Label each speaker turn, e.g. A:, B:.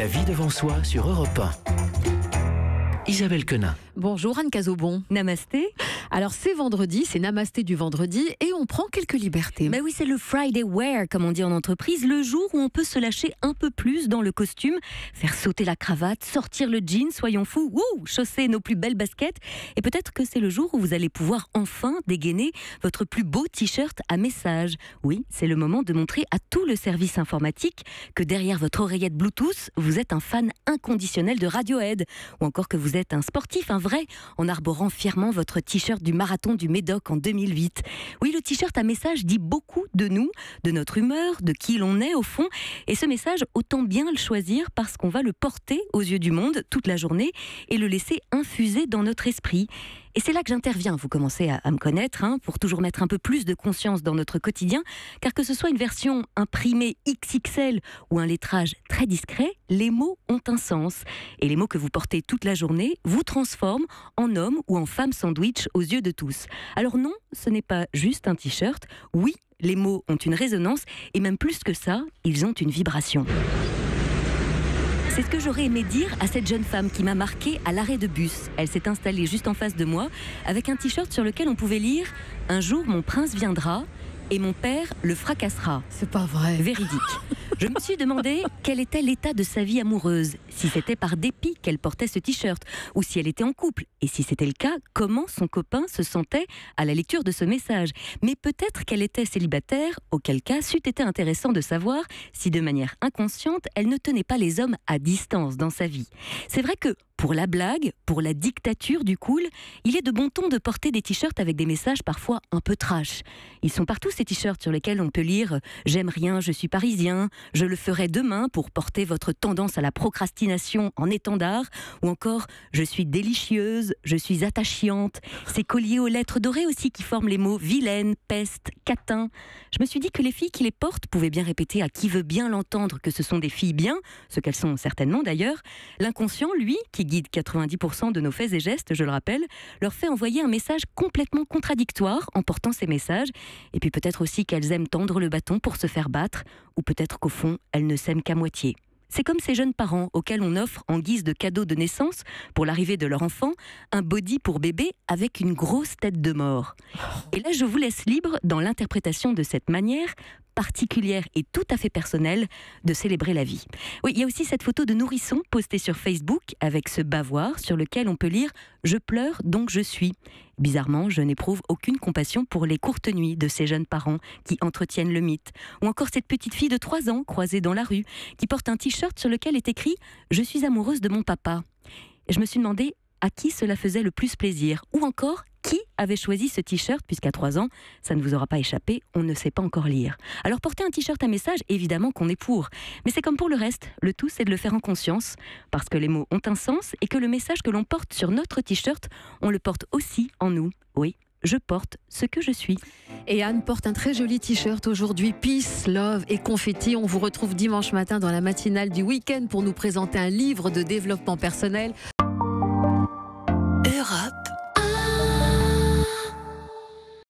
A: La vie devant soi sur Europe 1. Isabelle Quenin.
B: Bonjour Anne Cazobon.
C: Namasté.
B: Alors c'est vendredi, c'est Namasté du vendredi et on prend quelques libertés.
C: Mais oui, c'est le Friday Wear, comme on dit en entreprise, le jour où on peut se lâcher un peu plus dans le costume, faire sauter la cravate, sortir le jean, soyons fous, chausser nos plus belles baskets. Et peut-être que c'est le jour où vous allez pouvoir enfin dégainer votre plus beau t-shirt à message. Oui, c'est le moment de montrer à tout le service informatique que derrière votre oreillette Bluetooth, vous êtes un fan inconditionnel de Radiohead, ou encore que vous êtes un sportif, un vrai, en arborant fièrement votre t-shirt du marathon du Médoc en 2008. Oui, le t-shirt à message dit beaucoup de nous, de notre humeur, de qui l'on est au fond. Et ce message, autant bien le choisir parce qu'on va le porter aux yeux du monde toute la journée et le laisser infuser dans notre esprit. Et c'est là que j'interviens, vous commencez à me connaître, pour toujours mettre un peu plus de conscience dans notre quotidien, car que ce soit une version imprimée XXL ou un lettrage très discret, les mots ont un sens. Et les mots que vous portez toute la journée vous transforment en homme ou en femme sandwich aux yeux de tous. Alors non, ce n'est pas juste un t-shirt, oui, les mots ont une résonance, et même plus que ça, ils ont une vibration. C'est ce que j'aurais aimé dire à cette jeune femme qui m'a marquée à l'arrêt de bus. Elle s'est installée juste en face de moi avec un t-shirt sur lequel on pouvait lire « Un jour mon prince viendra et mon père le fracassera ».
B: C'est pas vrai.
C: Véridique. Je me suis demandé quel était l'état de sa vie amoureuse, si c'était par dépit qu'elle portait ce t-shirt, ou si elle était en couple, et si c'était le cas, comment son copain se sentait à la lecture de ce message. Mais peut-être qu'elle était célibataire, auquel cas c'eût été intéressant de savoir si de manière inconsciente, elle ne tenait pas les hommes à distance dans sa vie. C'est vrai que pour la blague, pour la dictature du cool, il est de bon ton de porter des t-shirts avec des messages parfois un peu trash. Ils sont partout ces t-shirts sur lesquels on peut lire « J'aime rien, je suis parisien »,« Je le ferai demain » pour porter votre tendance à la procrastination en étendard, ou encore « Je suis délicieuse, je suis attachante ». Ces colliers aux lettres dorées aussi qui forment les mots vilaine, peste, catin. Je me suis dit que les filles qui les portent pouvaient bien répéter à qui veut bien l'entendre que ce sont des filles bien, ce qu'elles sont certainement d'ailleurs. L'inconscient, lui, qui guide 90% de nos faits et gestes, je le rappelle, leur fait envoyer un message complètement contradictoire en portant ces messages. Et puis peut-être aussi qu'elles aiment tendre le bâton pour se faire battre, ou peut-être qu'au fond, elles ne s'aiment qu'à moitié. C'est comme ces jeunes parents auxquels on offre en guise de cadeau de naissance, pour l'arrivée de leur enfant, un body pour bébé avec une grosse tête de mort. Et là, je vous laisse libre dans l'interprétation de cette manière particulière et tout à fait personnelle de célébrer la vie. Oui, il y a aussi cette photo de nourrisson postée sur Facebook avec ce bavoir sur lequel on peut lire « Je pleure donc je suis ». Bizarrement, je n'éprouve aucune compassion pour les courtes nuits de ces jeunes parents qui entretiennent le mythe. Ou encore cette petite fille de 3 ans croisée dans la rue qui porte un t-shirt sur lequel est écrit « Je suis amoureuse de mon papa ». Et je me suis demandé à qui cela faisait le plus plaisir. Ou encore, qui avait choisi ce t-shirt, puisqu'à 3 ans, ça ne vous aura pas échappé, on ne sait pas encore lire. Alors porter un t-shirt à message, évidemment qu'on est pour. Mais c'est comme pour le reste, le tout c'est de le faire en conscience, parce que les mots ont un sens et que le message que l'on porte sur notre t-shirt, on le porte aussi en nous. Oui, je porte ce que je suis.
B: Et Anne porte un très joli t-shirt aujourd'hui, Peace, Love et Confetti. On vous retrouve dimanche matin dans la matinale du week-end pour nous présenter un livre de développement personnel.